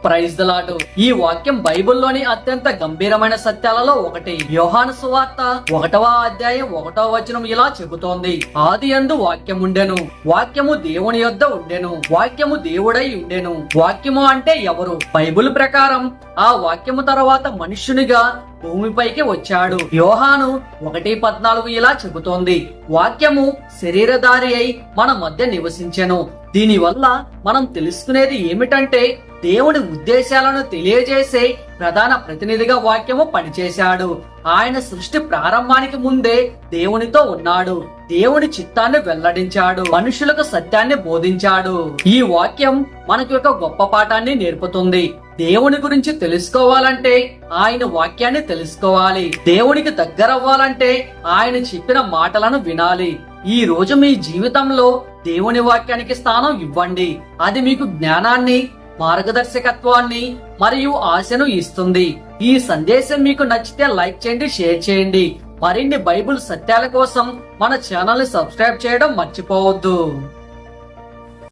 Praise the lord. ఈ వాక్యం బైబిల్లోని అత్యంత గంభీరమైన సత్యాలలో ఒకటి. యోహాను సువార్త 1వ అధ్యాయం 1వ వచనం ఇలా చెబుతోంది, ఆదియందు వాక్యం ఉండెను, వాక్యము దేవుని యొద్ద ఉండెను, వాక్యము దేవుడై ఉండెను. వాక్యము అంటే ఎవరు? బైబిల్ ప్రకారం ఆ వాక్యము తర్వాత మనుష్యునిగా భూమిపైకి వచ్చాడు. యోహాను 1:14 ఇలా చెబుతోంది, వాక్యము శరీరధారి అయి మన మధ్య నివసించెను. దీనివల్ల మనం తెలుసుకునేది ఏమిటంటే దేవుని ఉద్దేశాలను తెలియజేసే ప్రధాన ప్రతినిధిగా వాక్యము పనిచేశాడు. ఆయన సృష్టి ప్రారంభానికి ముందే దేవునితో ఉన్నాడు. దేవుని చిత్తాన్ని వెల్లడించాడు, మనుషులకు సత్యాన్ని బోధించాడు. ఈ వాక్యం మనకి ఒక గొప్ప పాఠాన్ని నేర్పుతుంది. దేవుని గురించి తెలుసుకోవాలంటే ఆయన వాక్యాన్ని తెలుసుకోవాలి. దేవునికి దగ్గరవ్వాలంటే ఆయన చెప్పిన మాటలను వినాలి. ఈ రోజు మీ జీవితంలో దేవుని వాక్యానికి స్థానం ఇవ్వండి. అది మీకు జ్ఞానాన్ని, మార్గదర్శకత్వాన్ని మరియు ఆశను ఇస్తుంది. ఈ సందేశం మీకు నచ్చితే లైక్ చేయండి, షేర్ చేయండి. మరిన్ని బైబిల్ సత్యాల కోసం మన ఛానల్ ని సబ్స్క్రైబ్ చేయడం మర్చిపోవద్దు.